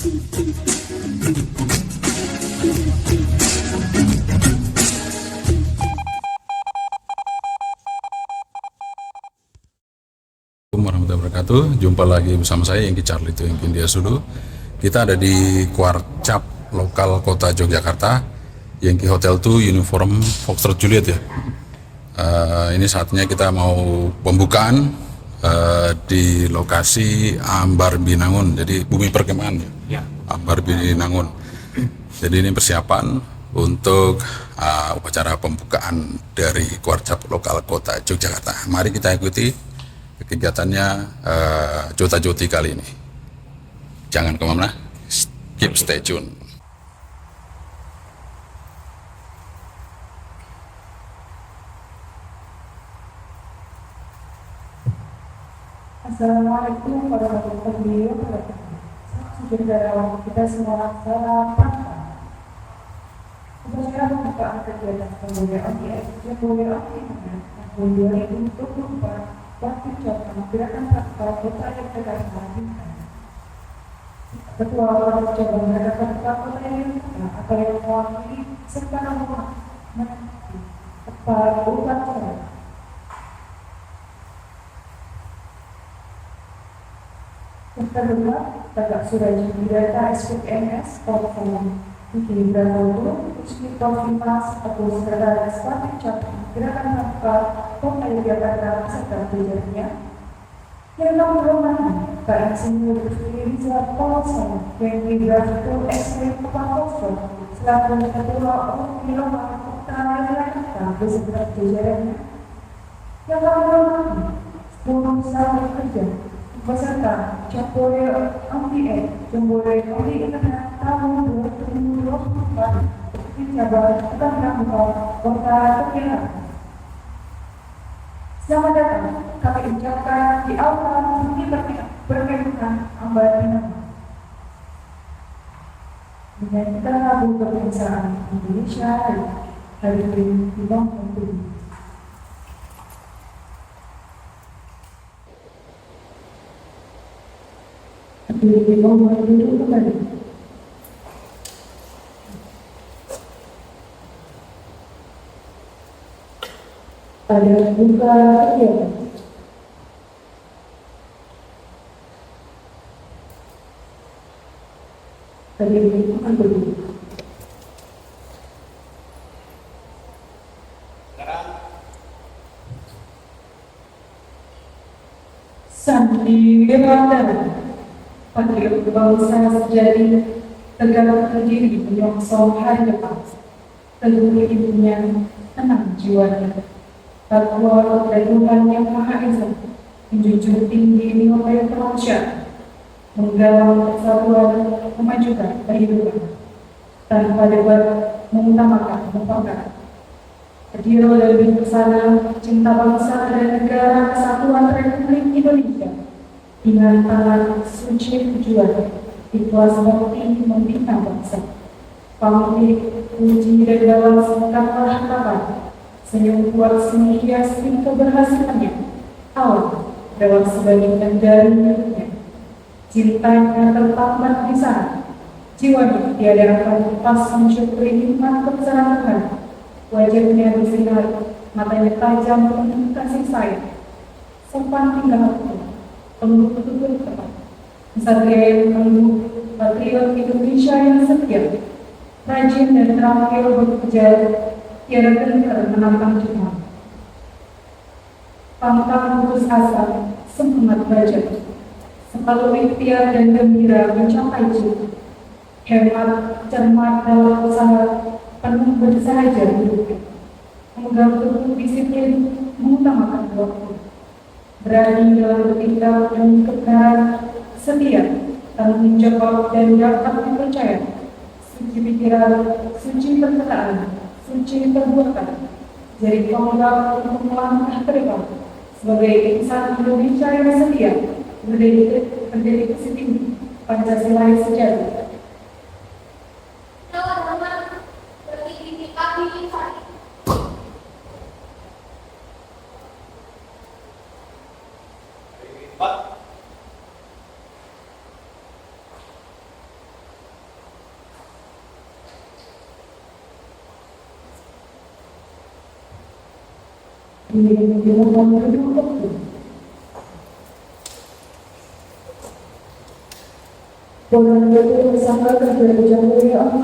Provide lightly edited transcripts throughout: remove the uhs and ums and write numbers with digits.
Warahmatullahi wabarakatuh. Jumpa lagi bersama saya Yengki Charlie itu Yengki India Sudu. Kita ada di Kuarcap lokal kota Yogyakarta. Yengki Hotel 2 uniform Foxtrot Juliet ya. Ini saatnya kita mau pembukaan di lokasi Ambar Binangun. Jadi bumi perkemahan ya. Ambar Binangun. Jadi ini persiapan untuk upacara pembukaan dari Kuarcap lokal kota Yogyakarta. Mari kita ikuti kegiatannya Jota Joti kali ini. Jangan kemana, keep stay tune. Assalamualaikum warahmatullahi wabarakatuh. Saudara kita semua salam pantang. Upacara pembukaan kegiatan pembukaan Jokowi tahun 2024 waktu cabang gerakan Praktikal Kota Yogyakarta. Ketua cabang gerakan Praktikal Kota Yogyakarta akan mewakili serta menghadiri kepala upacara. Yang terhormat Bapak Suraji Bidata SPMS Korporat Vicky Brahmoto, Puspito Fimas atau Sekretaris Partai Cabang Gerakan Praktikal Kota Yogyakarta beserta jajarannya. Yang terhormat Pak Insinyur Rizal Paulson yang Brahmoto Ekstrim Pakoso selaku Ketua Umum Wilayah Kota Yogyakarta beserta jajarannya. Yang terhormat Guru Sahabat Kerja beserta Jambore MPN Jambore Odi Internet tahun 2024 di cabang Yogyakarta Kota Yogyakarta. Selamat datang kami ucapkan di aula bumi perkemahan Ambar Binangun. Menyanyikan lagu kebangsaan Indonesia hari ini di Bangkok. Di bawah dulu kembali. Pada buka kegiatan. Tadi ini akan berdiri. Sandiwara. Patriot bangsa sejati tegak berdiri menyongsong hari depan. Teguh hidupnya, tenang jiwanya. Takwa dan Tuhan Yang Maha Esa, menjunjung tinggi nilai kemanusiaan, menggalang persatuan, memajukan kehidupan, tanpa debat, mengutamakan mufakat. Adil dan bijaksana, cinta bangsa dan negara Kesatuan Republik Indonesia. Dengan tangan suci tujuan, ikhlas bakti membina bangsa. Pamit, puji dan dalam segala harapan, senyum kuat seni hiasi keberhasilannya. Awal dalam sebagian dari hidupnya, cintanya tertambat di sana. Jiwanya tiada akan lepas mensyukuri nikmat kebesaran Tuhan. Wajahnya bersinar, matanya tajam penuh kasih sayang. Sopan tingkah laku, penuh tutur tepat. Kesatria yang tangguh, patriot Indonesia yang setia, rajin dan terampil bekerja, tiada gentar menantang Tuhan. Pantang putus asa, semangat belajar, selalu ikhtiar dan gembira mencapai cita. Hemat, cermat dalam usaha, penuh bersahaja hidupnya. Menggabung disiplin, mengutamakan waktu. Berani dalam bertindak dan kebenaran, setia, tanggung jawab dan dapat dipercaya, suci pikiran, suci perkataan, suci perbuatan, jadi tonggak untuk melangkah ke depan sebagai insan Indonesia yang setia, berdedikasi tinggi, Pancasila yang sejati. Ini nomor kedua. Bulan itu bersama kerja Jamhuri yang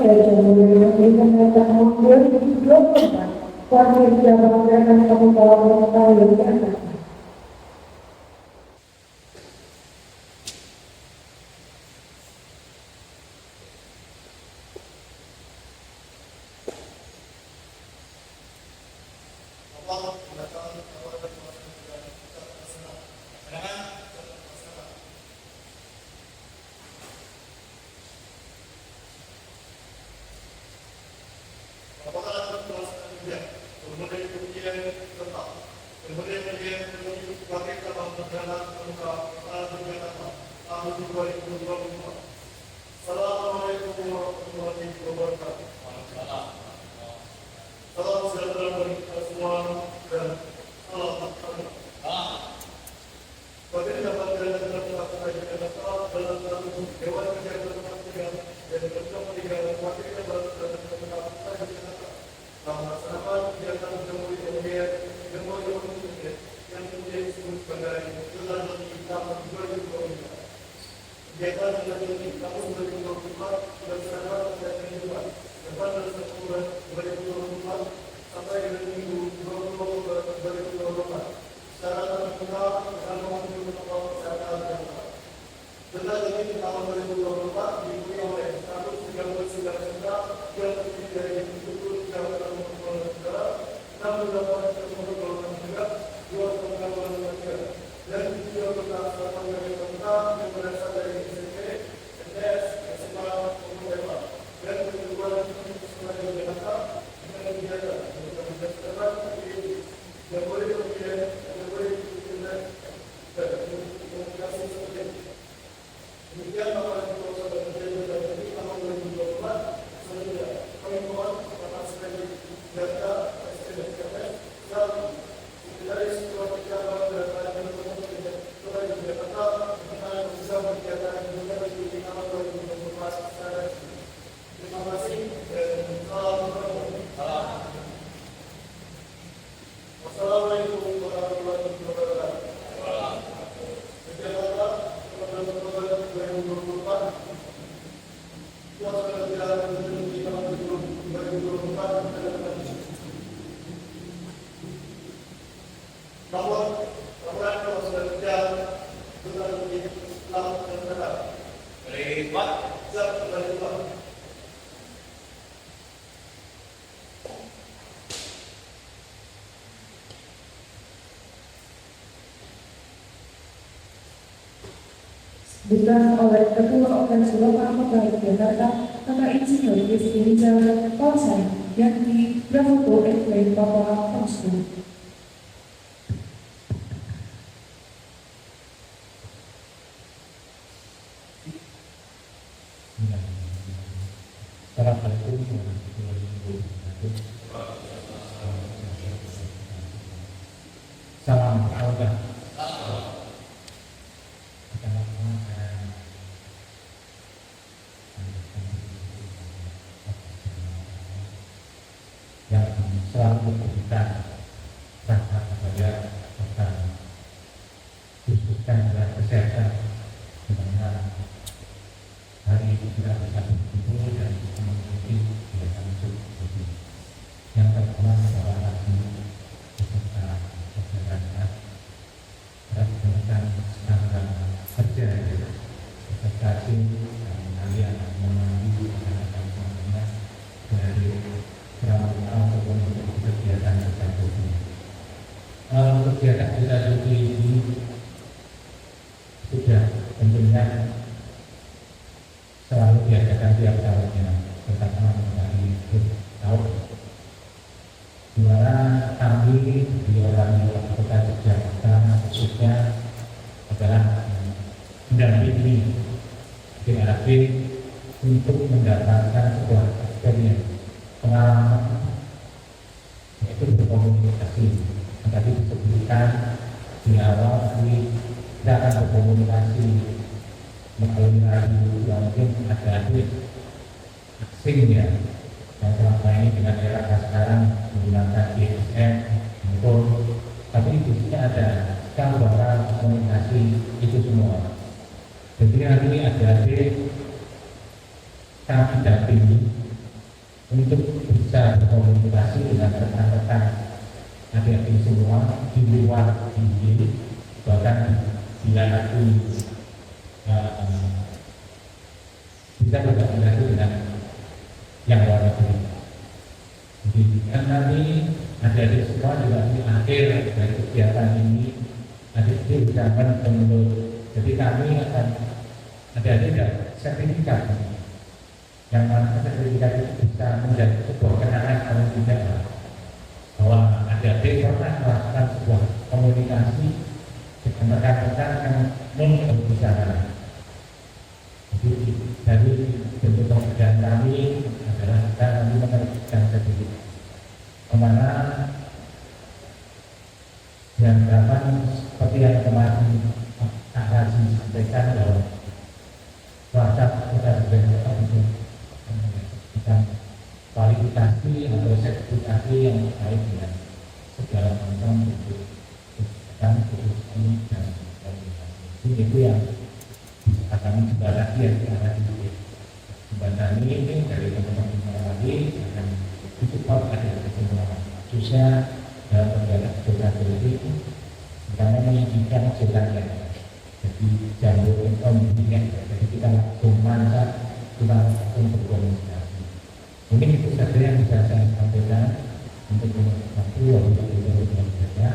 dengan tahun 2024, Wakil Jabatan Kabupaten Kota Yogyakarta. Assalamualaikum warahmatullahi wabarakatuh. Salam sejahtera bagi kita semua dan salam hormat. Bagi dapat berada dalam pelaksanaan Jakarta dalam satu Dewan Kerja Pertanian dan Ketua Tiga Wakil Kepala Jakarta dalam melaksanakan kegiatan Jamhuri Indonesia yang kemudian disebut sebagai Gelar Tahun 2024. Kegiatan ini tahun 2024 dilaksanakan pada kehidupan pada 1 bulan 2024 sampai dengan Minggu 20 Oktober 2024 secara terbuka dengan mengunjungi protokol kesehatan yang ketat. Benda ini di tahun 2024 diikuti oleh 139 sentra yang terdiri dari 73 protokol negara, 68 protokol negara, 2 protokol negara, dan 3 protokol negara yang berasal dari SMP, MTS, SMA, SMA, dan perguruan tinggi sekolah Jakarta dengan biaya yang boleh kemudian yang boleh digunakan dan komunikasi seperti ini. Demikian apa yang kita sudah terjadi dalam ini tahun 2024 selanjutnya kami mohon kepada sekali data SDM dan dari sebuah kegiatan dan kajian Kota Jakarta tentang bisa berkegiatan di tahun 2024 secara terima kasih dan salam. Wassalamualaikum warahmatullahi wabarakatuh. Jakarta, Oktober 2024. Suasana berjalan menuju tahun 2024 adalah bahwa laporan kalau sudah berjalan dengan lebih lama dan benar. Baik, siap kembali Pak. Bukan oleh Ketua Organisasi Lokal Kota Jakarta, Bapak Insinyur Rizky Rizal Polsek, yang di Bravo FW Papua Postu. Assalamualaikum warahmatullahi wabarakatuh. Salam sahabat. Yang selalu bercerita tentang kepada tentang khususkan dalam kesehatan, dimana hari ini kita bisa berkumpul dan mengikuti kegiatan tersebut. Yang pertama adalah lagi beserta masyarakat dan tentang standar kerja beserta tim dan kalian mengambil anak-anaknya dari pramuka ataupun untuk kegiatan tersebut. Kegiatan kita ini sudah tentunya selalu diadakan tiap tahunnya, terutama dari tahun. Di mana kami di orang Kota Jakarta khususnya adalah mendampingi DAP untuk mendapatkan sebuah experience pengalaman yaitu berkomunikasi. Tadi disebutkan di awal kita akan berkomunikasi melalui radio yang mungkin ada asing ya, yang selama ini dengan era sekarang menggunakan GSM, handphone, tapi di sini ada gambaran komunikasi itu semua. Jadi nanti adik-adik kami dampingi untuk bisa berkomunikasi dengan rekan-rekan adik-adik semua di luar ini, bahkan bila nanti bisa berkomunikasi dengan yang luar negeri. Jadi kan nanti adik-adik semua juga di akhir dari kegiatan ini adik-adik bisa mendownload. Jadi kami akan adik-adik ada sertifikat yang mana sertifikat itu bisa menjadi sebuah kenangan kalau tidak bahwa adik-adik pernah melakukan sebuah komunikasi dengan rekan-rekan yang berbicara. Jadi dari bentuk pekerjaan kami adalah kita nanti menerbitkan sertifikat kemana yang dapat seperti yang kemarin Pak Razi sampaikan bahwa WhatsApp kita juga bisa kualifikasi atau sertifikasi yang terkait dengan segala macam bentuk kegiatan ini dan komunikasi. Itu yang akan jembatan yang ada di jembatan ini dari teman-teman lagi akan disupport ada kesimpulan khususnya dalam kegiatan edukasi ini karena menyajikan ceritanya. Jadi jalur ekonominya, jadi kita langsung mantap, kita langsung berkomunikasi. Mungkin itu saja yang bisa saya sampaikan untuk waktu yang kita saja.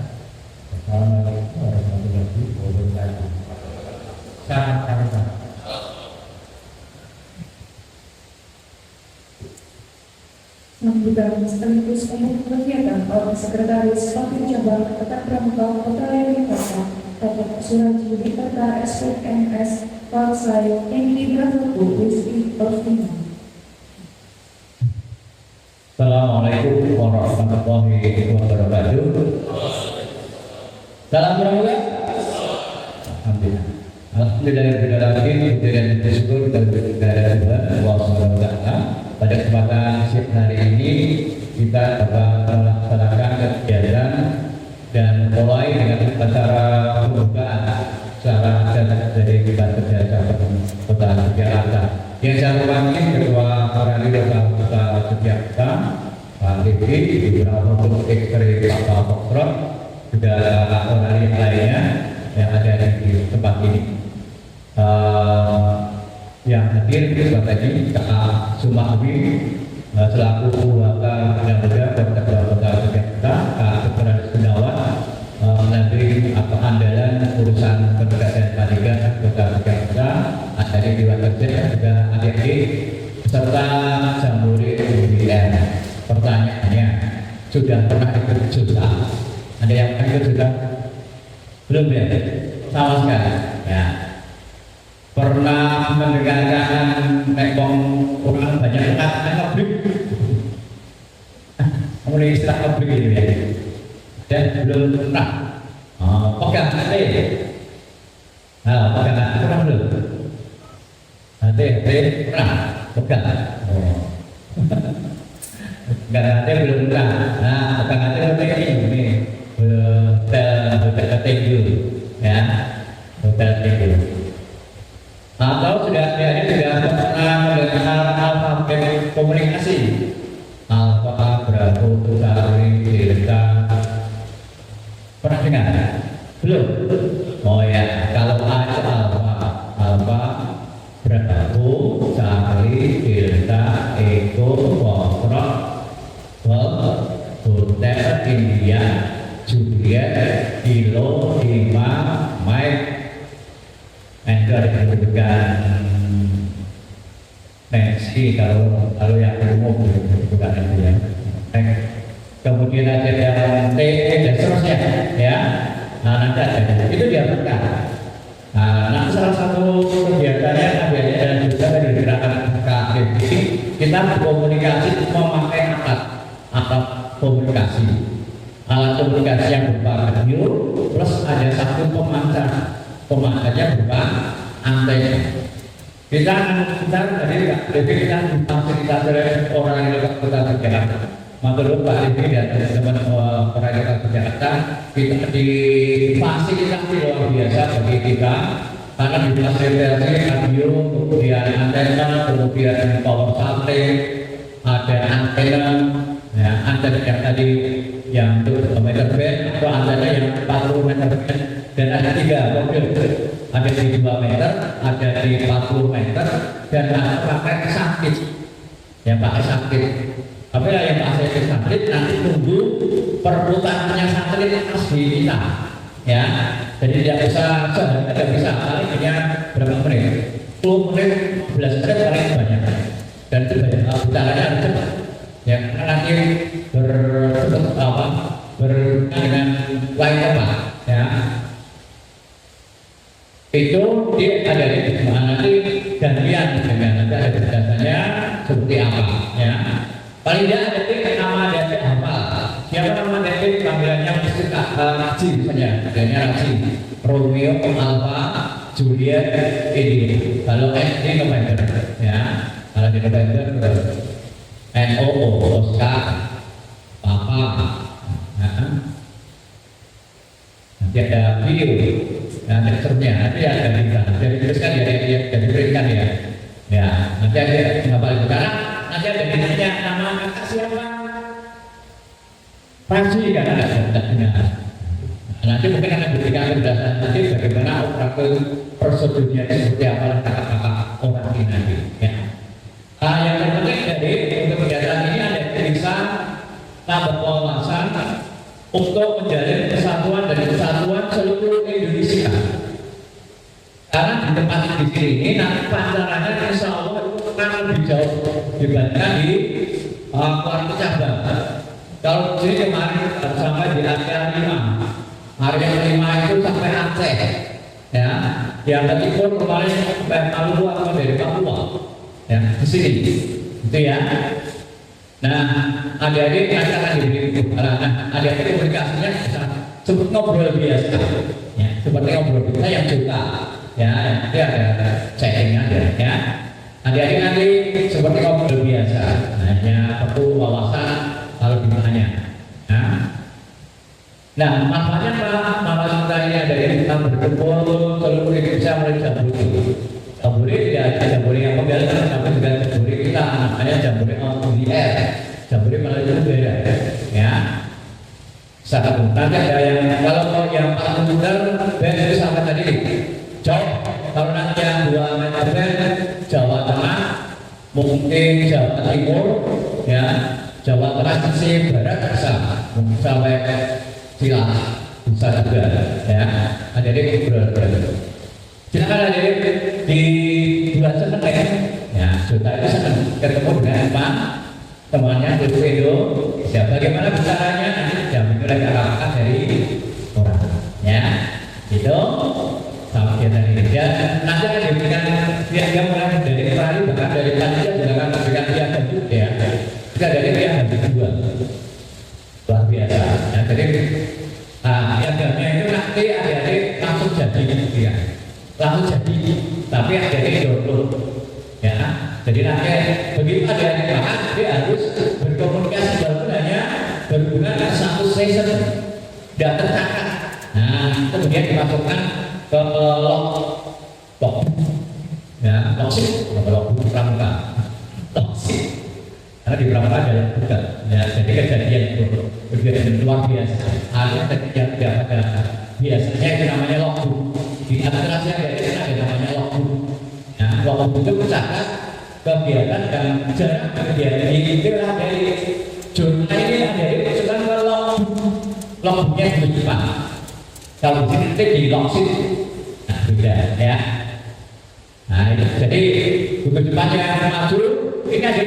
Assalamualaikum warahmatullahi wabarakatuh. Salam. Sambutan sekaligus umum kegiatan oleh Sekretaris Wakil Cabang Tata Pramuka Kota Yogyakarta, Bapak Suraji Wikarta SPMS Palsayo yang diberangkatkan Wisri Perstina. Assalamualaikum warahmatullahi wabarakatuh. Salam pramuka. Alhamdulillah. Alhamdulillah dengan bersyukur kita berkepada Tuhan Allah Subhanahu wa taala. Pada kesempatan siang hari ini kita dapat melaksanakan kegiatan dan mulai dengan acara pembukaan secara dari Dewan Kerja Cabang Kota Yogyakarta. Yang saya hormati Ketua Orali Lokal Kota Yogyakarta, Pak Riki, Ibu untuk X-ray Pak Foxtrot, juga orali yang lainnya yang ada di tempat ini. Yang hadir tadi Kak Sumawi selaku Wakil Bina Muda Kota Yogyakarta, Kak Sekretaris Gunawan nanti andalan urusan pendidikan pendidikan Kota Yogyakarta, ada di Dewan Kerja juga adik-adik serta Jambore UIN. Pertanyaannya, sudah pernah ikut JUSA? Ada yang pernah ikut JUSA? Belum ya? Sama sekali ya. Pernah mendengarkan nekong orang banyak ngebrik mulai istilah ngebrik ini ya, dan belum pernah pegang hati pegang hati pernah belum? Hati pernah pegang pegang hati belum pernah. Pegang hati ini hotel tinggi ya, hotel tinggi. Atau sudah pernah mendengar alfabet komunikasi alfa, bravo, charlie, delta, pernah dengar? Belum? Oh ya, kalau A itu alfa, bravo, charlie, delta, echo, foxtrot, golf, hotel, India, Juliet, kilo, lima, Mike. Itu ada kedudukan tensi kalau yang umum bukan itu ya. Kemudian ada yang T dan seterusnya ya. Nanti ada itu diaturkan. Nah, salah satu kegiatannya dan juga dari gerakan KKB kita berkomunikasi memakai alat komunikasi. Alat komunikasi yang berupa radio plus ada satu pemancar. Pemancarnya berupa antena. Kita tadi kita difasilitasi oleh orang yang dekat Kota Yogyakarta. matur nuwun Pak Rifki dan teman-teman perwakilan Jakarta, kita difasilitasi luar biasa bagi kita karena difasilitasi radio, kemudian antena, kemudian power supply, ada antena, ya, antena yang tadi yang 2 meter band atau antena yang 40 meter band, dan ada 3 model, ada di 2 meter, ada di 40 meter, dan ada pakai sakit, yang pakai sakit. Tapi yang pakai satelit nanti tunggu perputarannya satelit asli kita, ya. Jadi tidak bisa sehari tidak bisa, paling hanya berapa menit, 10 menit, 15 menit paling banyak, dan itu banyak putarannya harus cepat, ya. Karena nanti berhubungan dengan lain tempat, ya. Itu dia ada di mana nanti gantian dengan nanti ada penjelasannya seperti apa, ya. Paling tidak ada nama dari hafal. Siapa nama dari panggilannya mesti Raji misalnya, adanya Raji, Romeo, Alpha, Juliet, ini. Kalau S ini November, ya. Kalau di November, NOO, Oscar, Papa, nanti ada View, dan teksturnya nanti ada dari tuliskan ya, dari berikan ya. Ya, nanti ada hafal itu karena nanti ada ditanya nama kakak siapa? Raji kan ada benar. Nanti mungkin akan diberikan penjelasan nanti bagaimana operator prosedurnya seperti apa dan kakak-kakak orang ini nanti. Ya. Yang terpenting dari untuk kegiatan ini ada bisa tambah wawasan untuk menjalin persatuan dan kesatuan seluruh Indonesia. Karena di tempat di sini ini nanti pacarannya insya Allah itu akan lebih jauh dibandingkan di Kuartu Cabang. Kalau di sini kemarin sampai di area 5, area 5 itu sampai Aceh, ya. Yang ke timur kemarin sampai Papua atau dari Papua, ya. Di sini, itu ya. Nah, adik-adik nanti akan diberi adik-adik komunikasinya seperti ngobrol biasa, ya. Seperti ngobrol kita yang suka. Ya, nanti ada chatting aja, ya. Adik-adik nanti seperti ngobrol biasa, hanya perlu wawasan kalau ditanya. Nah, manfaatnya apa? Manfaat kita ini ada yang kita berkumpul seluruh Indonesia mulai Jambore. Jambore tidak ada Jambore yang penggalan, tapi juga Jambore kita, namanya Jambore ODR. Jambore Malaysia beda, ya. Sangat nanti ada yang kalau yang 4 meter band itu sampai tadi jauh. Kalau nanti yang 2 meter band Jawa Tengah, mungkin Jawa Timur, ya. Jawa Tengah sisi barat bisa sampai Silang bisa juga, ya. Ada di ngobrol. Silakan ada di bulan Senin, ya. Sudah itu senang ketemu dengan Pak temannya di video. Ya, bagaimana bicaranya nanti jamin oleh kakak dari orang, ya. Itu sama kita ini. Ya, nanti akan diberikan dia mulai dari hari bahkan dari panitia juga akan memberikan piagam juga, ya. Kita dari piagam kedua luar biasa. Ya, jadi piagamnya itu nanti adik-adik langsung jadi, ya. Langsung jadi, tapi adik-adik download, ya. Jadi nanti begitu adik-adik makan, dia harus berkomunikasi walaupun hanya berhubungan dengan satu session, tidak tercatat. Nah, kemudian dimasukkan ke log, ya, logsheet, logbook pramuka, logsheet. Karena di pramuka ada juga, ya. Jadi kejadian luar biasa. Ada kejadian tidak ada. Biasanya itu namanya logbook. Di administrasi ada namanya logbook. Ya, logbook itu mencatat kegiatan dan jarak kegiatan ini adalah dari jurnal ini dari usulan ke logbooknya di Jepang. Kalau di sini di logsheet, nah beda, ya. Nah itu jadi buku Jepang yang maju ini ada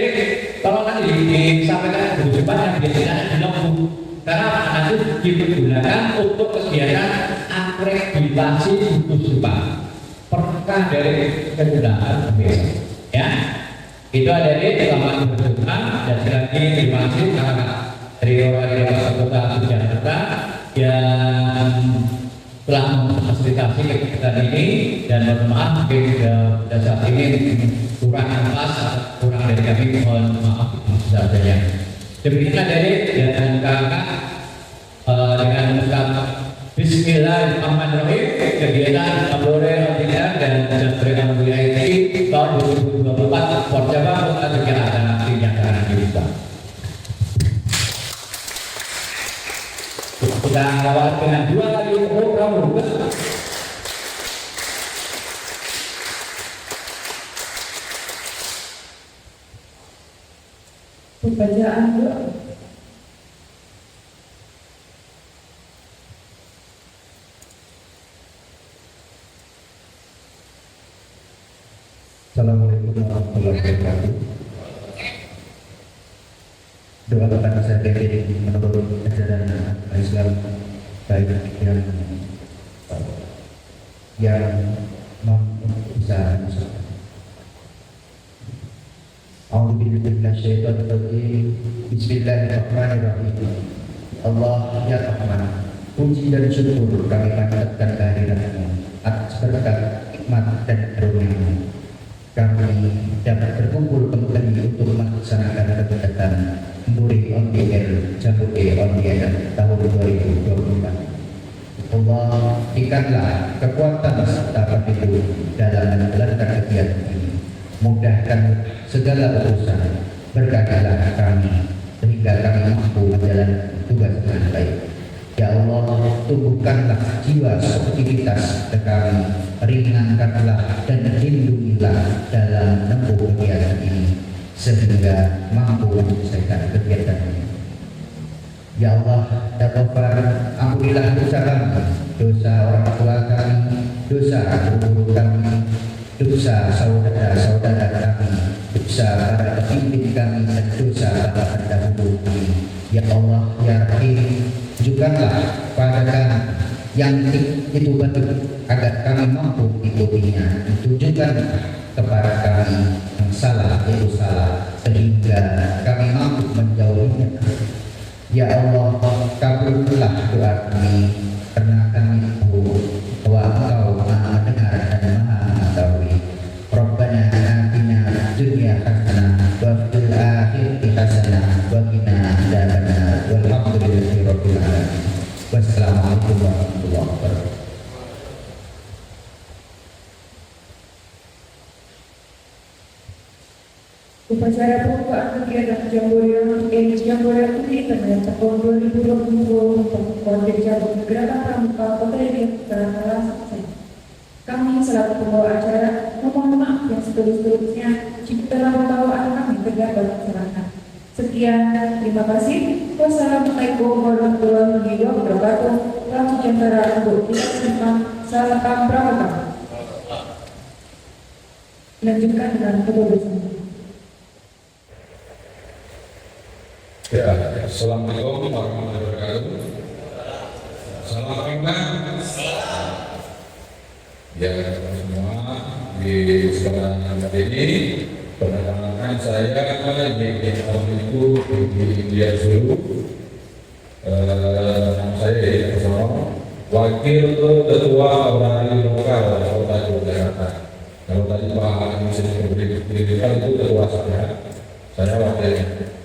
kalau nanti disampaikan buku Jepang yang biasanya di logbook karena nanti digunakan untuk kegiatan akreditasi buku Jepang perkah dari kegunaan biasa, ya. Itu ada di laman Jepang dan sekali terima kasih kakak dari orang kota Jakarta yang telah memfasilitasi kegiatan ini dan mohon maaf mungkin pada saat ini kurang pas kurang dari kami mohon maaf seadanya. Demikianlah dari dan kakak dengan mengucap Bismillahirrahmanirrahim kegiatan Kapolres Tidak dan Jambore VIP tahun 2024 percobaan untuk kegiatan dinyatakan dibuka. Kita awal dengan 2 kali program buka. Pembacaan doa. Assalamualaikum warahmatullahi wabarakatuh. Doa kepada saya menurut ajaran Islam baik yang bisa Bismillahirrahmanirrahim. Allah ya Rahman, puji dan syukur kami panjatkan kehadiran-Mu atas berkat nikmat dan karunia kami dapat berkumpul kembali untuk melaksanakan kegiatan Muri on the Air Jambore on the Air tahun 2024. Allah berikanlah kekuatan serta petunjuk dalam menjalankan kegiatan ini. Mudahkan segala urusan, berkatilah kami sehingga kami mampu menjalankan tugas dengan baik. Ya Allah, tumbuhkanlah jiwa sportivitas kami, ringankanlah dan lindungilah dalam menempuh kegiatan ini sehingga mampu menyelesaikan kegiatan ini. Ya Allah, ya Ghaffar, ampunilah dosa kami, dosa orang tua kami, dosa guru kami, dosa saudara-saudara kami, dosa para pemimpin kami, dan dosa para pendahulu kami. Ya Allah, ya Rahim, tunjukkanlah pada kami yang itu betul agar kami mampu mengikutinya. Tunjukkan kepada kami yang salah itu salah sehingga kami mampu menjauhinya. Ya Allah, kabulkanlah doa kami karena kami tahu bahwa Engkau Maha mendengar dan Maha mengetahui. Rabbana atina dunya hasanah wa fil akhirati hasanah wa qina adzabannar. Walhamdulillahi rabbil alamin. Wassalamualaikum warahmatullahi wabarakatuh. Upacara pembukaan kegiatan Jambore Internet tahun 2024 Cabang Gerakan Pramuka Kota Yogyakarta telah selesai. Kami selaku pembawa acara memohon maaf yang setulus-tulusnya jika telah pembawaan kami tergambar kesalahan. Sekian, terima kasih. Wassalamualaikum warahmatullahi wabarakatuh. Salam sejahtera untuk kita semua. Salam Pramuka. Lanjutkan dengan kebebasan. Ya, assalamualaikum warahmatullahi wabarakatuh. Salam kenal. Ya, semua di sekolah ini perkenalkan saya di tahun itu di India dulu. Nama saya Edi Prasono, Wakil Ketua Orasi Lokal Kota Yogyakarta. Kalau tadi Pak Misri Pendidikan itu ketua saya wakilnya.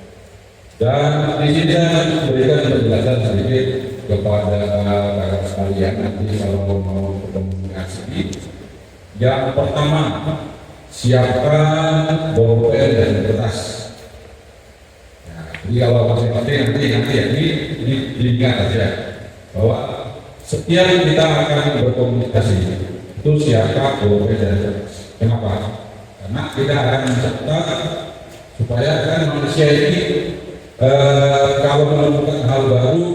Dan di sini saya berikan penjelasan sedikit kepada kakak sekalian nanti kalau mau berkomunikasi. Yang pertama, siapkan bolpen dan kertas. Nah, jadi kalau masing-masing nanti ya ini diingat saja bahwa setiap kita akan berkomunikasi itu siapkan bolpen dan kertas. Kenapa? Karena kita akan mencatat supaya kan manusia ini kalau menemukan hal baru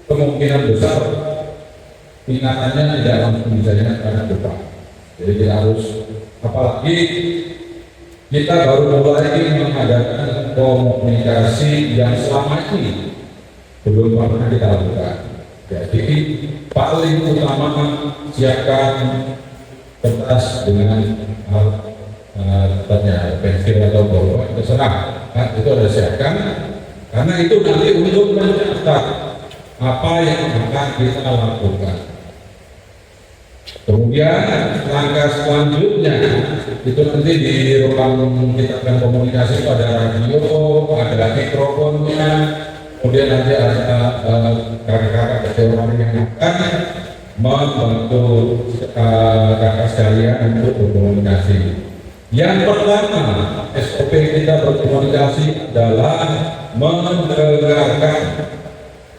kemungkinan besar ingatannya tidak langsung bisa ingat karena depan. Jadi kita harus, apalagi kita baru mulai mengadakan komunikasi yang selama ini belum pernah kita lakukan. Jadi paling utama siapkan kertas dengan pensil atau bolpen, terserah. Nah, itu harus siapkan karena itu nanti untuk mencatat apa yang akan kita lakukan. Kemudian langkah selanjutnya itu nanti di ruang kita akan komunikasi pada radio, ada mikrofon teleponnya, kemudian nanti ada kakak-kakak dari orang yang akan membantu kakak sekalian untuk berkomunikasi. Yang pertama, SOP kita berkomunikasi adalah mendengarkan.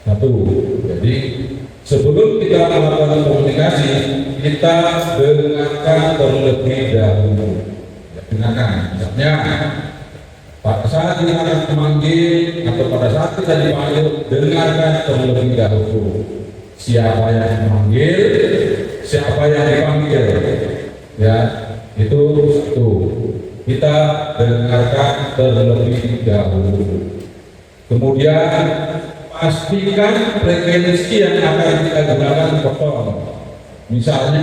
Satu, jadi sebelum kita melakukan komunikasi, kita dengarkan terlebih dahulu. Dengarkan, misalnya pada saat kita akan memanggil atau pada saat kita dipanggil, dengarkan terlebih dahulu. Siapa yang memanggil, siapa yang dipanggil, ya itu satu. Kita dengarkan terlebih dahulu. Kemudian pastikan frekuensi yang akan kita gunakan kosong. Misalnya,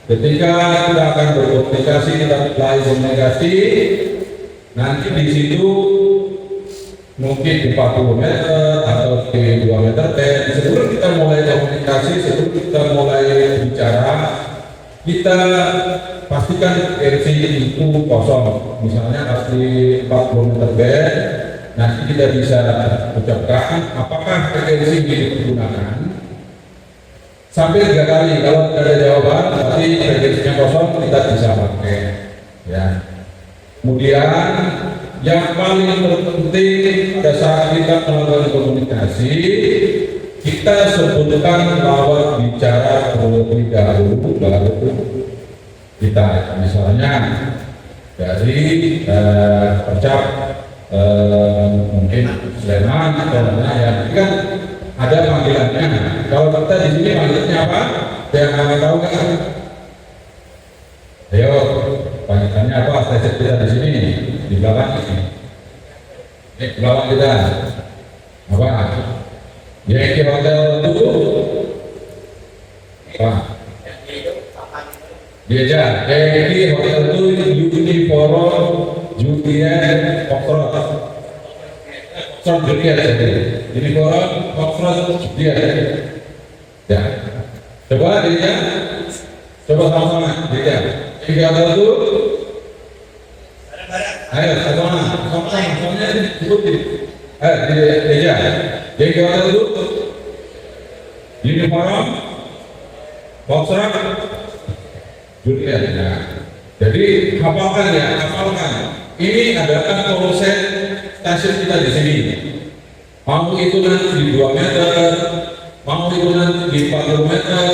ketika kita akan berkomunikasi, kita mulai komunikasi, nanti di situ mungkin di 40 meter atau di 2 meter, sebelum kita mulai komunikasi, sebelum kita mulai bicara, kita pastikan frekuensi itu kosong. Misalnya pas di 40 meter band, nanti kita bisa ucapkan apakah frekuensi ini digunakan sampai 3 kali. Kalau tidak ada jawaban, berarti frekuensinya kosong, kita bisa pakai. Ya. Kemudian yang paling terpenting pada saat kita melakukan komunikasi, kita sebutkan lawan bicara terlebih dahulu, baru kita misalnya dari Percap mungkin Sleman atau mana ya, kan ada panggilannya. Kalau kita di sini panggilannya apa? Yang tahu kan? Ayo, panggilannya apa? Stasiun kita di sini, di belakang ini. Di belakang kita apa? Yankee Hotel itu apa? Dia Yankee Hotel itu Uniforum Juliet Foxtrot Juliet jadi Uniforum Foxtrot Juliet. Ya, coba dia, coba sama-sama dia. Yankee Hotel itu, ayo sama-sama, soalnya disebutin. Dia Yankee Hotel itu Uniforum Foxtrot Juliet. Nah, jadi hafalkan ya, hafalkan. Ini adalah konsep stasiun kita di sini. Mau itu nanti di 2 meter, mau itu nanti di 40 meter,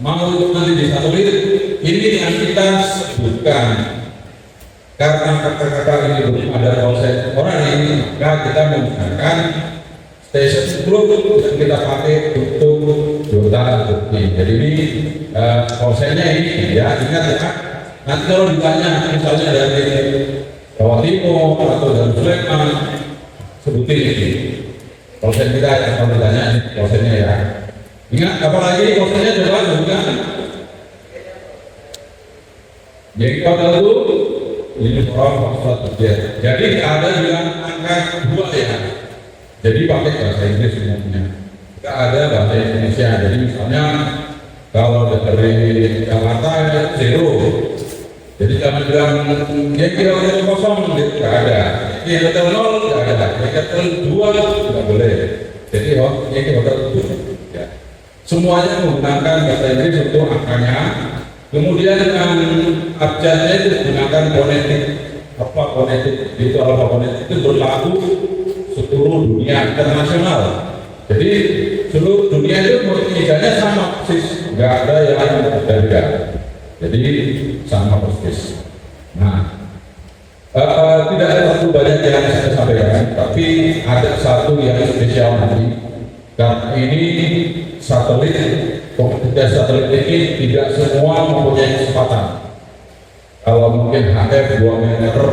mau itu nanti di 1 menit, ini yang kita sebutkan. Karena kata-kata ini belum ada konsep orang ini, maka kita menggunakan stasiun sebelum yang kita pakai untuk Jota Bukti. Jadi ini konsepnya ini ya, ingat ya. Nanti kalau ditanya misalnya dari Jawa Timur atau dari Sleman, sebutin ini konsep kita yang kalau ditanya ini konsepnya ya. Ingat apalagi konsepnya coba sebutkan. Jadi kalau itu ini orang maksud jadi ada bilang angka 2 ya. Jadi pakai bahasa Inggris semuanya. Tidak ada bahasa Indonesia. Jadi misalnya kalau dari Jakarta 0. Jadi jangan bilang Yankee Hotel kosong, tidak ada. Yankee Hotel 0 tidak ada. Yankee Hotel 2 tidak boleh. Jadi Yankee Hotel 2. Ya. Semuanya menggunakan bahasa Inggris untuk angkanya. Kemudian yang abjadnya itu menggunakan fonetik. Apa fonetik? Itu apa fonetik itu berlaku seluruh dunia internasional. Jadi seluruh dunia itu multiplikasinya sama persis, nggak ada yang berbeda. Jadi sama persis. Nah, tidak ada terlalu banyak yang saya sampaikan, tapi ada satu yang spesial nanti. Karena ini satelit, komunitas satelit ini tidak semua mempunyai kesempatan. Kalau mungkin HF 2 meter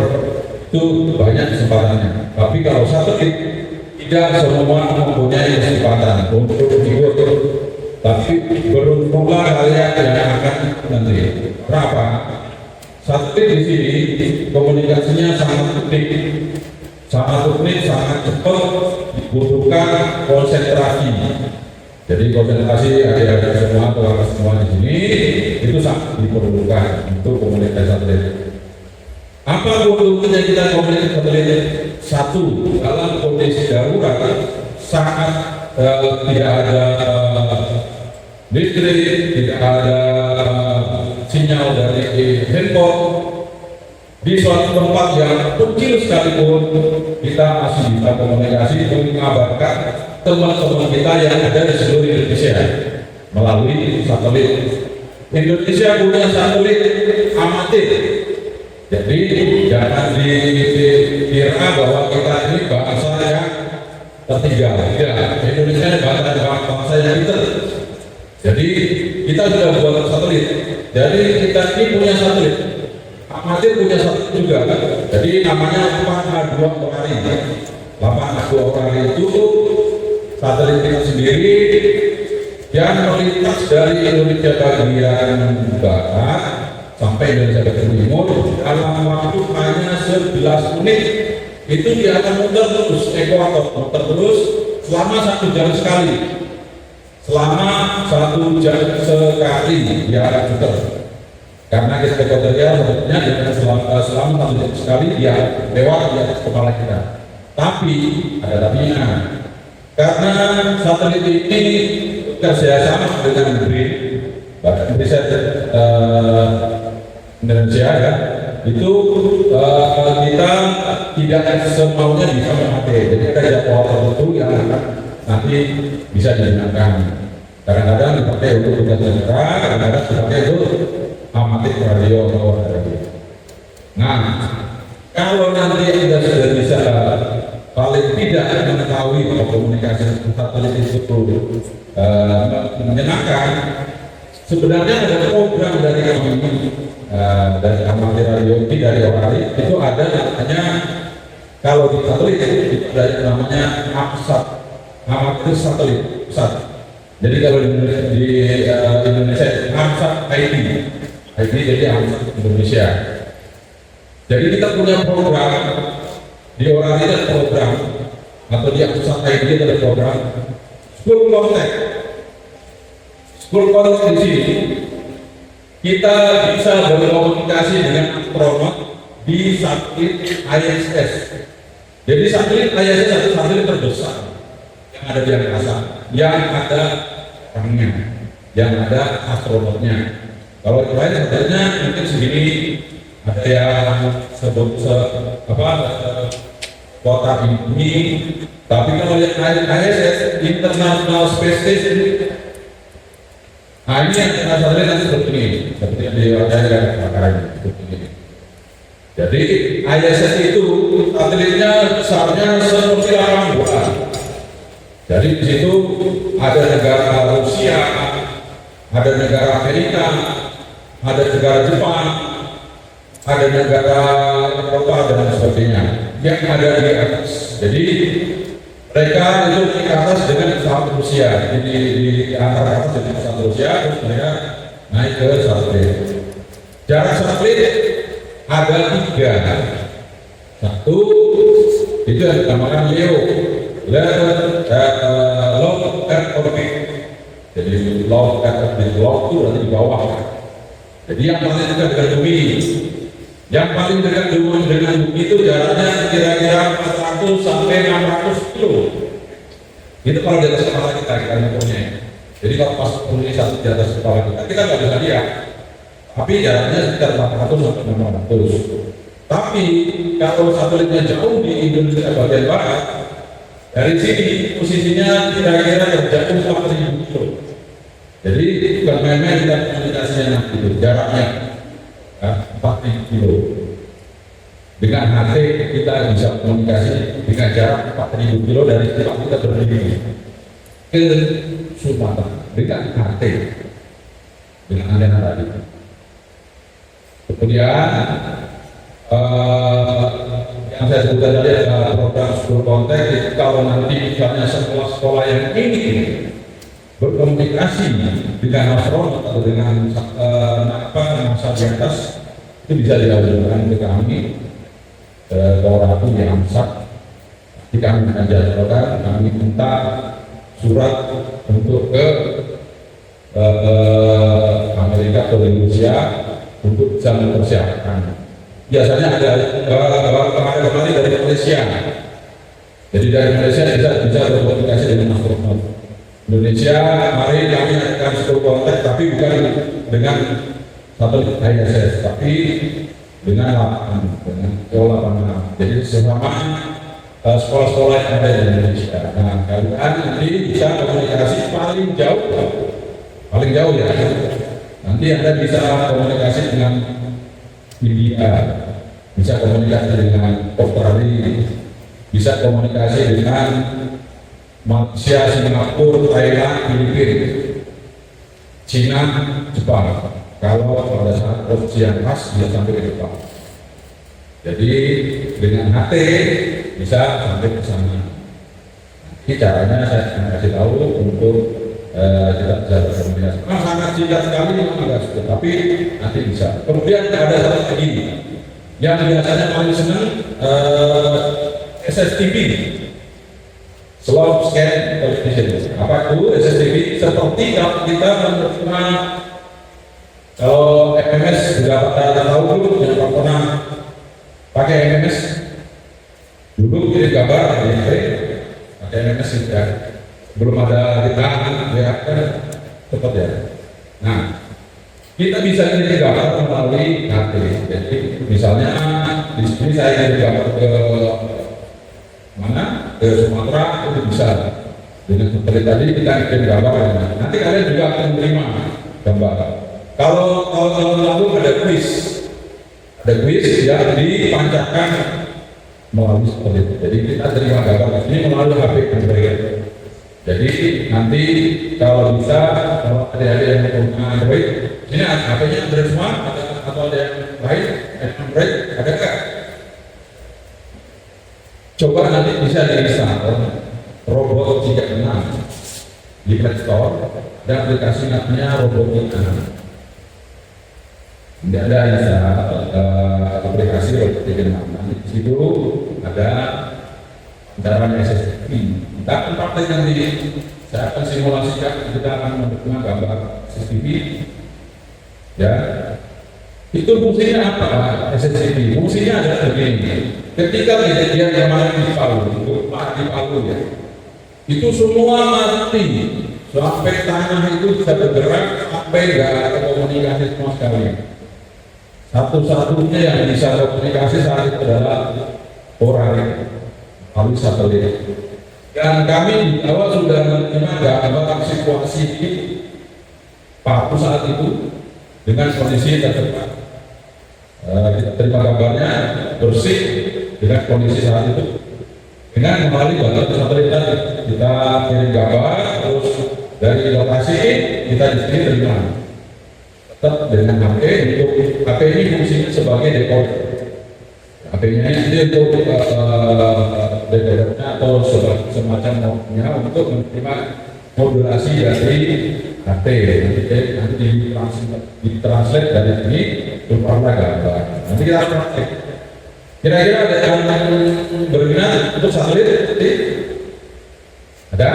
itu banyak kesempatannya. Tapi kalau satelit tidak semua mempunyai kesempatan untuk ikut. Tapi beruntunglah kalian yang akan nanti. Kenapa? Satelit di sini komunikasinya sangat unik, sangat cepat, dibutuhkan konsentrasi. Jadi konsentrasi adik-adik semua kelas semua di sini itu sangat diperlukan untuk komunikasi satelit. Apa keuntungannya kita komunikasi satelit? Satu, dalam kondisi darurat saat tidak ada listrik, tidak ada sinyal dari handphone, di suatu tempat yang kecil sekalipun kita masih bisa komunikasi mengabarkan teman-teman kita yang ada di seluruh Indonesia melalui satelit. Indonesia punya satelit amatir, jadi jangan dikira bahwa kita ini bangsa yang tertinggal. Ya, Indonesia ini bangsa yang pintar. Jadi kita sudah buat satelit. Jadi kita ini punya satelit. Amatir punya satelit juga. Jadi namanya 8H2 Orari. 8H2 Orari itu satelit kita sendiri yang melintas dari Indonesia bagian barat sampai Indonesia bagian timur dalam waktu hanya 11 menit. Itu dia akan muter terus, ekuator muter terus selama 1 jam sekali. Selama 1 jam sekali dia akan muter. Karena kita ekuatorial sebetulnya selama 1 jam sekali dia lewat di atas kepala kita. Tapi ada tapinya. Karena satelit ini kerjasama dengan BRIN, Badan Riset Indonesia ya, itu kita tidak semaunya bisa memakai. Jadi ada jadwal tertentu yang nanti bisa digunakan. Kadang-kadang dipakai untuk tugas negara, kadang-kadang dipakai untuk amatir radio atau radio. Nah, kalau nanti Anda sudah bisa paling tidak mengetahui komunikasi satelit itu menyenangkan, sebenarnya ada program dari kami dari amatir radio dari Orari itu ada namanya, kalau di satelit itu ada namanya AMSAT, amatir satelit pusat. Jadi kalau di Indonesia AMSAT ID jadi AMSAT Indonesia. Jadi kita punya program di Orari ada program atau di AMSAT ID ada program School Contact. School Contact di sini kita bisa berkomunikasi dengan astronot di satelit ISS. Jadi satelit ISS adalah satelit terbesar yang ada di angkasa, yang ada orangnya, yang ada astronotnya. Kalau yang lain sebenarnya mungkin segini, ada yang sebut kota ini, tapi kalau yang ISS International Space Station, nah ini yang satelit nanti seperti ini, seperti yang diwajibkan kebakaran seperti ini. Jadi ISS itu satelitnya besarnya seperti lambang bola. Jadi di situ ada negara Rusia, ada negara Amerika, ada negara Jepang, ada negara Eropa dan sebagainya yang ada di atas. Jadi mereka itu di atas dengan pesawat Rusia, di antara atas dengan pesawat Rusia, terus mereka naik ke satelit. Jarak satelit ada 3. Satu itu yang dinamakan LEO, Low Earth Orbit. Jadi Low Earth Orbit, low itu berarti di bawah. Jadi yang paling dekat dengan bumi, yang paling dekat dengan bumi itu jaraknya kira-kira 400 sampai 600 kilo. Itu kalau di atas kepala kita ngukurnya. Jadi kalau pas bumi satu di atas kepala kita nggak bisa lihat. Tapi jaraknya sekitar 400 sampai 600. Tapi kalau satelitnya jauh di Indonesia bagian barat, dari sini posisinya kira-kira jauh 4.000 kilo. Jadi bukan main-main kita komunikasinya gitu, jaraknya 4.000 kilo. Dengan HT kita bisa komunikasi dengan jarak 4.000 kilo dari tempat kita berdiri ke Sumatera dengan HT, dengan antena tadi. Kemudian yang saya sebutkan tadi adalah program School Contact. Itu kalau nanti misalnya sekolah-sekolah yang ini berkomunikasi dengan astronot atau dengan masa di atas, itu bisa diajukan ke kami, ke Orari di AMSAT. Nanti kami akan jadwalkan, kami minta surat untuk ke Amerika atau Indonesia untuk bisa mempersiapkan. biasanya ada kemarin dari Malaysia. Jadi dari Malaysia bisa berkomunikasi dengan astronot. Indonesia kemarin kami akan satu kontak, tapi bukan dengan satelit ISS, tapi dengan lapangan. Jadi sesama sekolah-sekolah yang ada di Indonesia. Nah, kalian nanti bisa komunikasi paling jauh ya. Nanti Anda bisa komunikasi dengan India, bisa komunikasi dengan Australia, bisa komunikasi dengan Malaysia, Singapura, Thailand, Filipina, Cina, Jepang. Kalau pada saat posisi yang pas bisa sampai ke Jepang. Jadi dengan HT bisa sampai ke sana. Ini caranya saya akan kasih tahu untuk kita bisa berkomunikasi. Sangat singkat sekali memang agak sulit, tapi nanti bisa. Kemudian ada satu lagi yang biasanya paling senang SSTV, Slow Scan Television. Apa itu SSTV? Seperti kalau kita menerima kalau MMS sudah tahu dulu yang pernah pakai MMS dulu kirim gambar pakai MMS ya. Belum ada kita ya kan cepat ya. Nah, kita bisa kirim gambar melalui HT. Jadi misalnya di sini saya kirim gambar ke mana? Ke Sumatera itu bisa. Dengan seperti tadi kita kirim gambar. Nanti kalian juga akan menerima gambar. Kalau tahun lalu ada kuis yang dipancarkan melalui seperti itu. Jadi kita terima gambar ini melalui HP Android. Jadi nanti kalau bisa, kalau ada yang punya Android, ini HP-nya Android semua atau ada yang lain Android, ada nggak? Coba nanti bisa diinstal Robot 36 di Play Store, ada aplikasi namanya Robotika. Tidak ada aplikasi Robot 36. Nanti di situ ada pencarian SSTV. Kita akan praktek nanti, saya akan simulasikan, kita akan menerima gambar SSTV. Ya, itu fungsinya apa? SSTV fungsinya adalah begini. Ketika kejadian kemarin di Palu ya, itu semua mati sampai tanah itu bisa bergerak, sampai nggak ada komunikasi sama sekali. Satu-satunya yang bisa komunikasi saat itu adalah orang melalui satelit. Dan kami di awal sudah menerima gambar situasi di Palu saat itu dengan kondisi terdekat. Kita terima gambarnya bersih dengan kondisi saat itu. Dengan melalui gambar satelit tadi, kita kirim gambar, terus dari lokasi kita di sini terima. Tetap dengan HP, untuk HP ini fungsinya sebagai decoder. HP-nya ini untuk decodernya atau semacam modnya untuk menerima modulasi dari HT. Nanti ditranslate dari sini keluarlah gambar. Nanti kita praktek. Kira-kira ada yang berminat untuk satelit? Ada?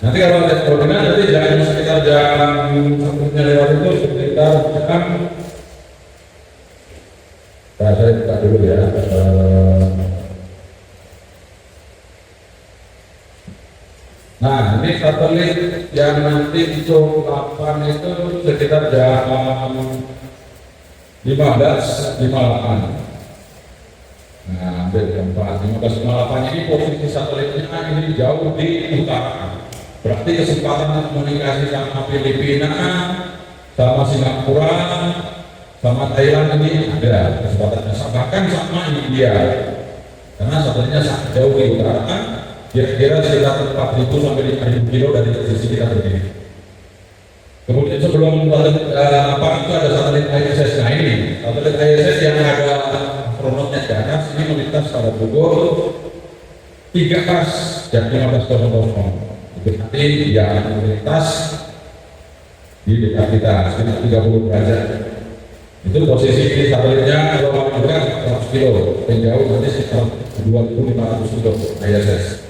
Nanti kalau ada berminat nanti jangan sekitar jam satunya lewat itu sekitar jam. Saya buka dulu ya. Nah, ini satelit yang nanti untuk 8 itu sekitar jam 15.58. Nah, ambil gambar 15.58 ini posisi satelitnya ini jauh di utara. Berarti kesempatan komunikasi sama Filipina, sama Singapura, sama Thailand ini ada kesempatannya, bahkan sama India. Karena satelitnya sangat jauh di utara, kira-kira sekitar 4.000 sampai 5.000 kilo dari posisi kita berdiri. Kemudian sebelum itu ada satelit ISS. Nah ini satelit ISS yang ada astronotnya di atas ini melintas pada pukul 3 pas jam 15.00. Nanti yang melintas di dekat kita sekitar 30 derajat. Itu posisi satelitnya kalau dekat 100 kilo, yang jauh nanti sekitar 2.500 kilo ISS.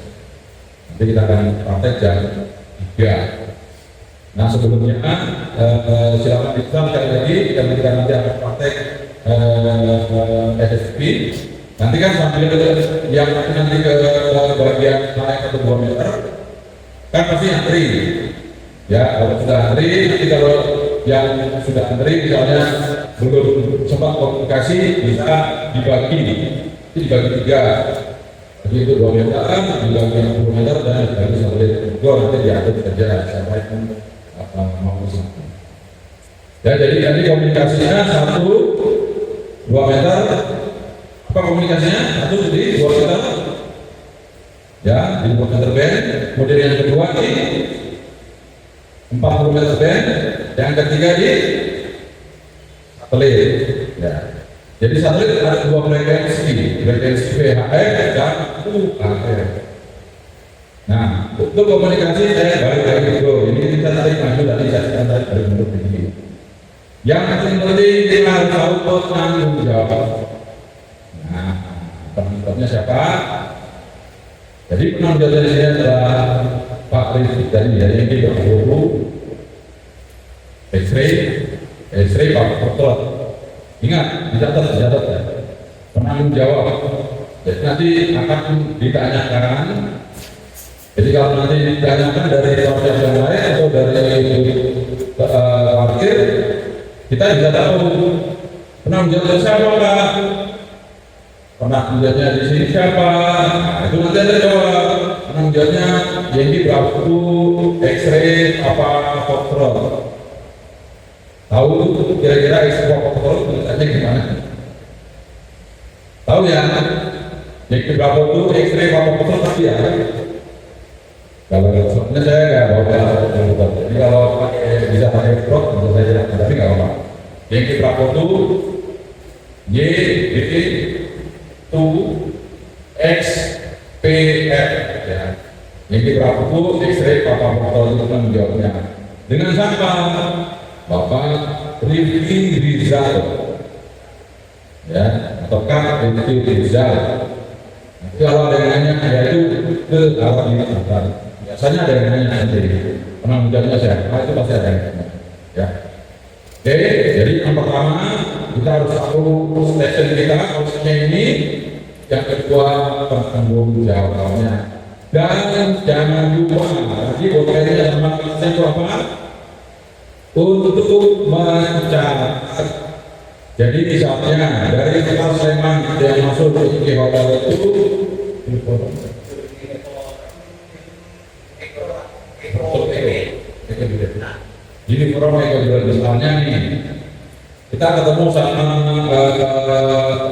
Nanti kita akan praktek jam 3. Nah sebelumnya silakan kita sekali lagi yang kita nanti akan praktek SSP. Nanti kan sambil yang nanti ke bagian naik atau 2 meter kan pasti antri. Ya, kalau sudah antri, nanti kalau yang sudah antri misalnya belum sempat komunikasi bisa dibagi 3. Jadi itu 2 meter, dibagi 10 meter dan dibagi satelit. Itu nanti diatur saja siapa yang mau ke sana. Ya, jadi nanti komunikasinya 1-2 meter. Apa komunikasinya? 1 di 2 meter. Ya, di 2 meter band. Kemudian yang kedua di 40 meter band. Yang ketiga di satelit. Ya. Jadi satelit ada 2 frekuensi VHF dan UHF. Nah, untuk komunikasi saya balik lagi dulu. Ini kita tarik maju tadi saya tarik dari menurut ini. Yang penting kita harus tahu penanggung jawab. Nah, penanggung jawabnya siapa? Jadi penanggung jawabnya di sini adalah Pak Rizky dari yang kita guru X-ray Pak Dokter. Ingat, dicatat ya. Penanggung jawab. Jadi nanti akan ditanyakan. Jadi kalau nanti ditanyakan dari proses yang lain atau dari parkir, kita bisa tahu penanggung jawab siapa Pak. Penanggung jawabnya di sini siapa? Nah, itu nanti ada jawab. Penanggung jawabnya yang di berapa X-ray apa kontrol. Tahu kira-kira X-ray apa kontrol tulisannya gimana? Tahu ya? Yang di berapa itu X-ray apa kontrol pasti ya. Kalau sebenarnya saya nggak bawa. Jadi kalau pakai bisa pakai prop tentu saja, tapi nggak apa-apa. Yang di berapa itu Y2 XPF ya. Yang di berapa itu X-ray apa kontrol itu kan jawabnya. Dengan siapa? Bapak Rifki Rizal ya, ataukah Rifki Rizal. Nanti kalau ada yang nanya yaitu ke arah ini antar. Biasanya ada yang nanya nanti penanggung jawabnya siapa, itu pasti ada yang nanya ya. Oke, jadi yang pertama kita harus tahu station kita, konsepnya ini. Yang kedua penanggung jawabnya. Dan jangan lupa, jadi OTR-nya sama kita itu apa? Untuk mencatat. Jadi misalnya dari Kota Sleman yang masuk ke hotel itu jadi forum Eko misalnya nih kita ketemu sama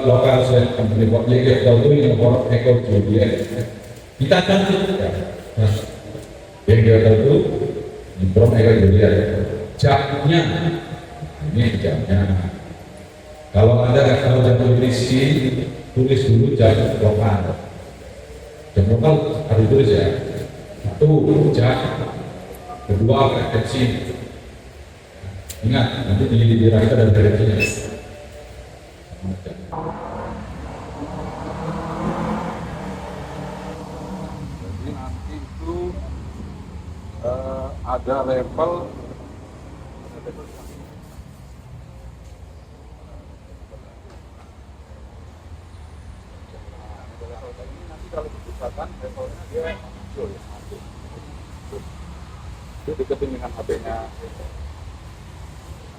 lokal Sleman di hotel itu forum Eko Juliet kita cantik ya. Yang di hotel itu di forum Eko Juliet jamnya ini jamnya. Kalau Anda nggak tahu jam Rizky, tulis dulu jam lokal. Jam lokal harus tulis ya. 1 jam, 2 frekuensi. Ingat, nanti dirangkai dan frekuensinya. Jadi nanti itu ada level. Kalau kecepatan levelnya dia muncul ya, itu deketin dengan HP-nya,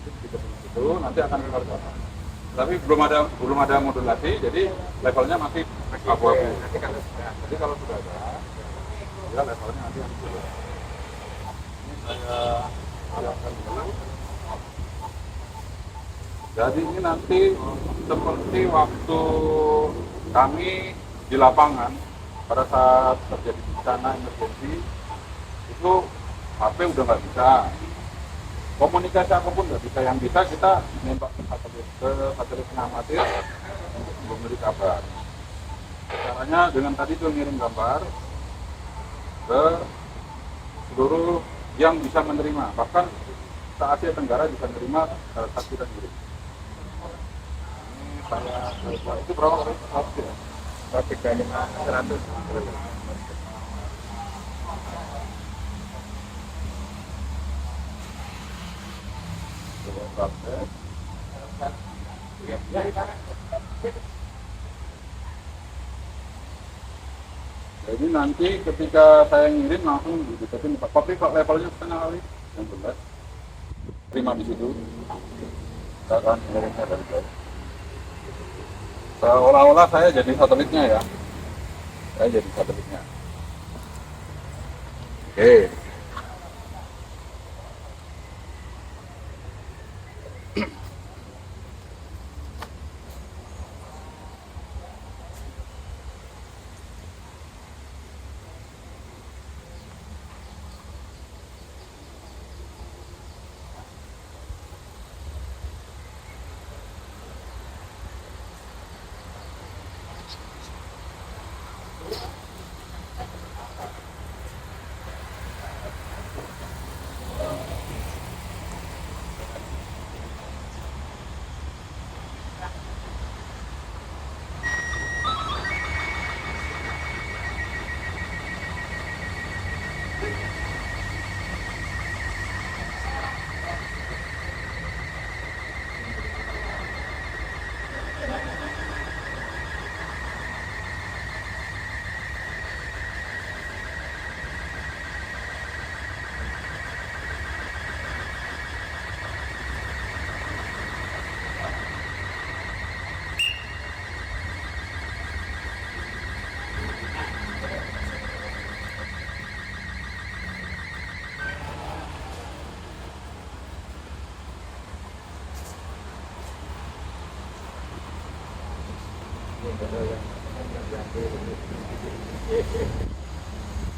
deketin itu nanti akan keluar sana. Tapi belum ada modulasi, jadi levelnya masih abu-abu. Jadi kalau sudah ada, ya levelnya nanti muncul. Ini saya siapkan dulu. Jadi ini nanti seperti waktu kami di lapangan pada saat terjadi bencana emergensi itu HP udah nggak bisa, komunikasi apapun nggak bisa. Yang bisa kita nembak ke satelit amatir untuk memberi kabar. Caranya dengan tadi tuh ngirim gambar ke seluruh yang bisa menerima, bahkan se Asia Tenggara bisa menerima saat kita ngirim. Ini saya itu berapa kali? 100. Jadi nanti ketika saya ngirim langsung dideketin tapi kok levelnya setengah kali yang belas terima di situ saya akan ngirimnya dari jauh seolah-olah saya jadi satelitnya ya, saya jadi satelitnya. Oke.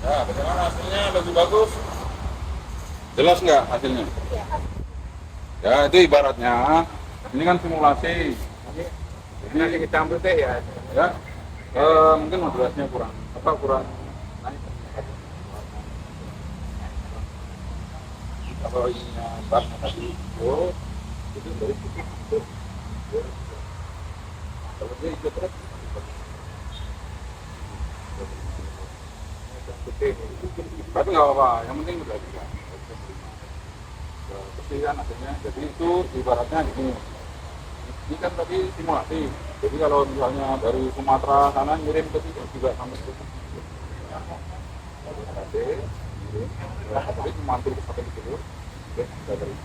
Nah, bagaimana hasilnya? Lebih bagus? Jelas nggak hasilnya? Ya, itu ibaratnya ini kan simulasi. Ini dicampur teh ya. Ya. Mungkin modulasinya kurang naik. Kalau ininya barnya tadi itu dari situ. Kalau dia ikut terus tapi nggak apa-apa, yang penting udah bisa kan hasilnya. Jadi itu ibaratnya gini, ini kan tadi simulasi, jadi kalau misalnya dari Sumatera sana ngirim ke sini juga sampai ke sini jadi mantul ke satu itu sudah dari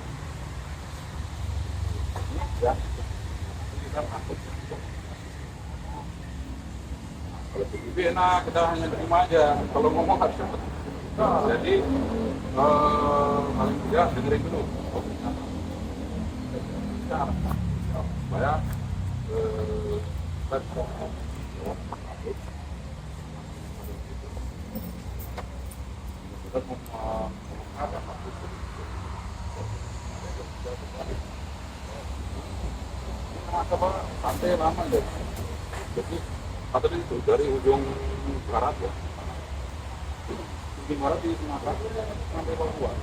ini ya kita angkut. Kalau begitu enak, kita hanya terima aja. Kalau ngomong harus cepat. Jadi paling tidak dengerin dulu. Supaya santai lama deh. Jadi atau itu dari ujung barat ya, ujung barat di Sumatera sampai Papua.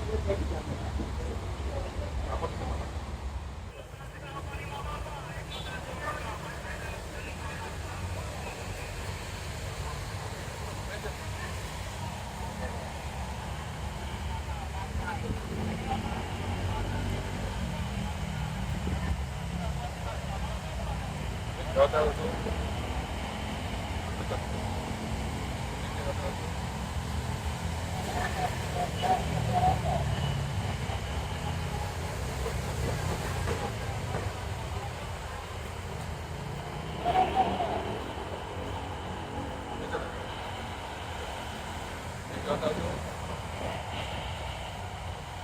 Hotel itu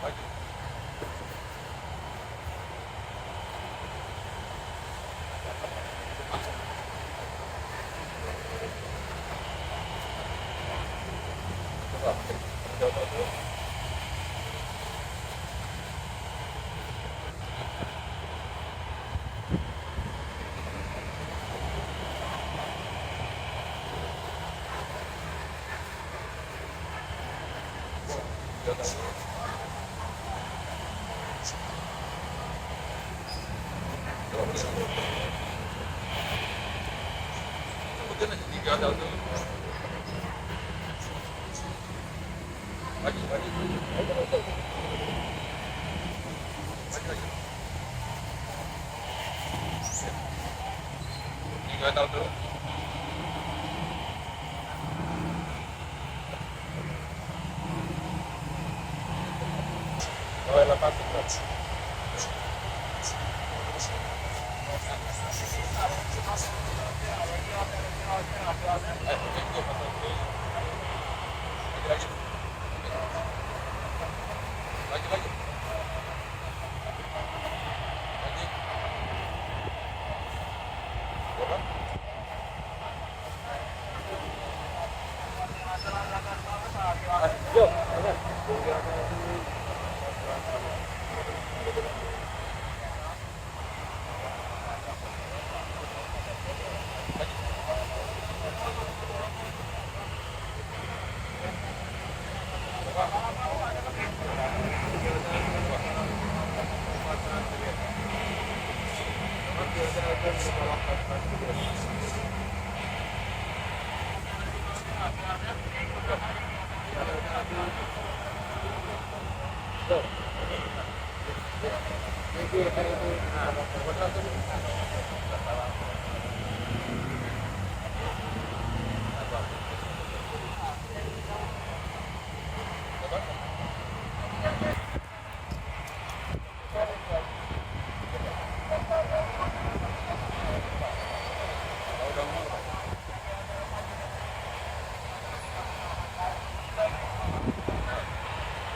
lagi. Gatal dulu. Oh, lepasin terus. Lagi. Lagi.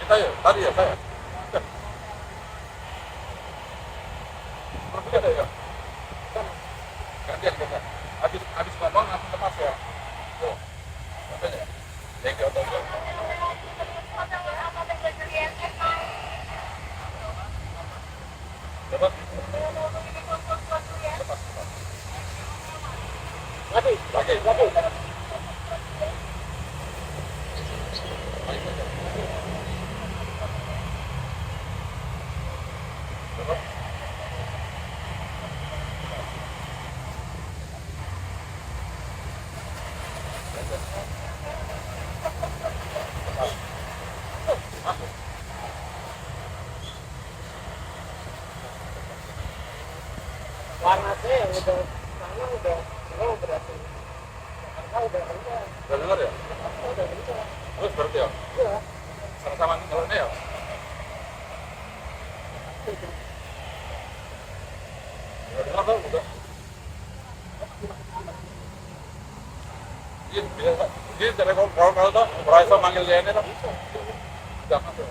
Kita ya, tadi ya saya. Berbeda ya. Gantian kita. Habis ngomong langsung lepas ya. Tuh. Makanya. Thank you. Dapat. Lagi. Panasnya yang udah sana udah slow berarti. Karena udah kencang. Udah dengar ya? Udah kencang. Terus berarti ya? Iya. Sama-sama ngelarnya ya? Udah dengar tau? Udah. Ini dari kalau tuh, Raisa manggil dia ini tuh. Udah masuk.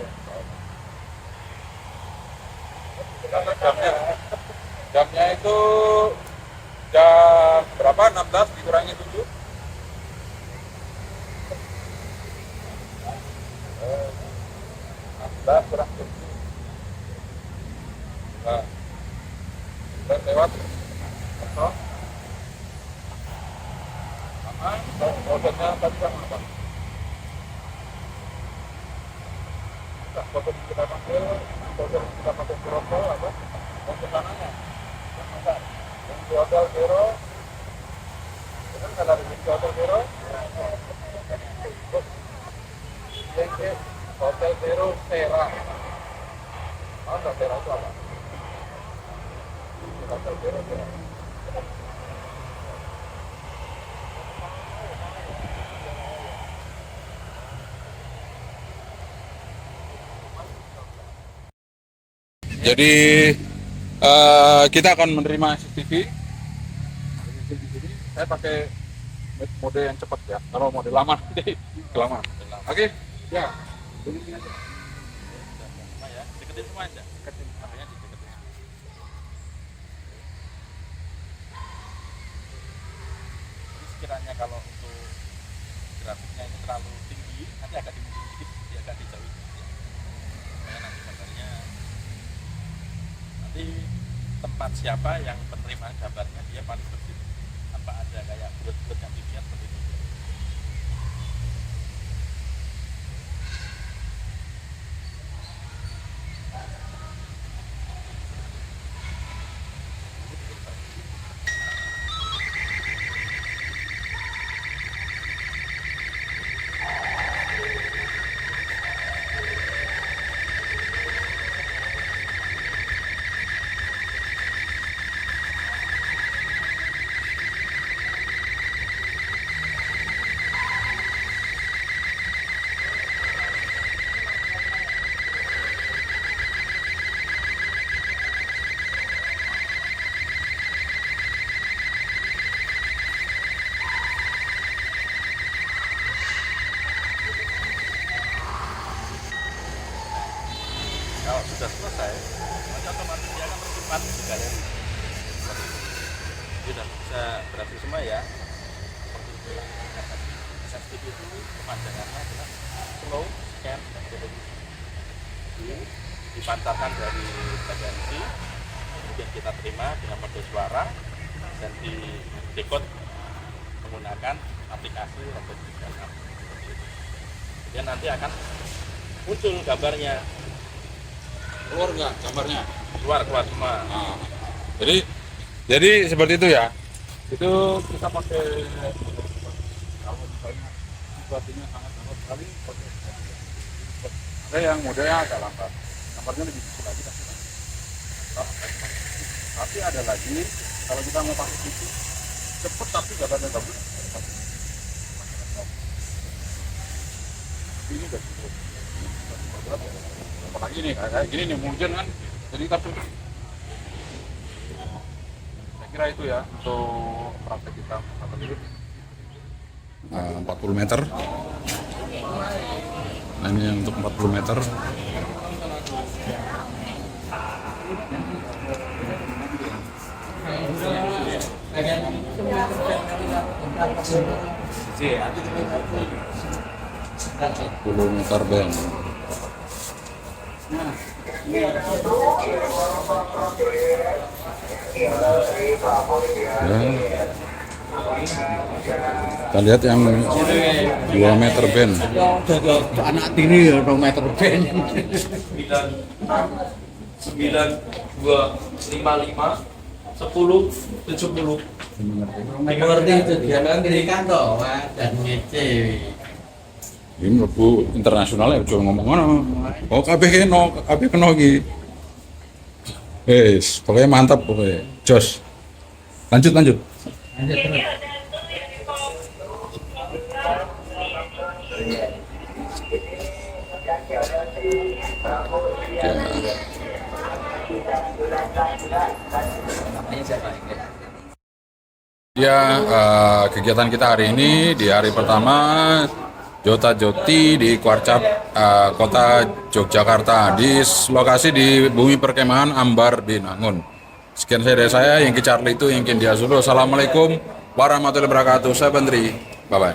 Jamnya itu jam berapa? 16 dikurangi 7. 16 kurang 7. Nah, lewat kosong. Kodenya tadi sama apa? Kode kita panggil, kode kita pakai protokol apa? Kode sananya. Yang hotel zero, kan kalau di hotel zero, yang hotel zero Tera. Mana Tera itu apa? Hotel zero Tera. Jadi kita akan menerima CCTV. Saya pakai mode yang cepat ya. Kalau mode lama nanti kelamaan. Oke, ya. Ini aja. Deketin semua aja. Deketin, artinya dideketin. Jadi sekiranya kalau untuk grafiknya ini terlalu tinggi, nanti agak dimundurin dikit, dia agak dijauhin. Supaya nanti gambarnya tempat siapa yang penerimaan gambarnya dia paling bersih tanpa ada kayak bulat-bulat yang dilihat seperti itu. itu pemandangannya adalah slow scan dipancarkan dari TNC, kemudian kita terima dengan mode suara dan di decode menggunakan aplikasi robot digital. Kemudian nanti akan muncul gambarnya. Keluar nggak gambarnya? Keluar semua. Nah, jadi seperti itu ya. Itu kita pakai kalau misalnya situasinya sangat lambat sekali, ada yang modelnya agak lambat, gambarnya lebih kecil lagi. Tapi ada lagi kalau kita mau pakai itu cepet tapi gambarnya bagus. Ini udah cukup. Apalagi nih kayak gini nih hujan kan, jadi kita saya kira itu ya untuk praktek kita 40 meter. Nah ini yang untuk 40 meter. Meter band. Ya. Kita lihat yang 2 meter band. Anak tiri ya 2 meter band. 9255 10 70. Mengerti itu dia kan dirikan toh dan ngece. Ini mlebu internasional ya cuma ngomong ngono. Oh kabeh kena iki. Wes, pokoknya mantap pokoknya. Jos. Lanjut. Lanjut terus. Ya, kegiatan kita hari ini di hari pertama Jota Joti di Kuarcap Kota Yogyakarta di lokasi di Bumi Perkemahan Ambar Binangun. Sekian dari saya, Yengki Charlie itu Yengki Diasulu. Assalamualaikum warahmatullahi wabarakatuh. Saya Bendri. Bye bye.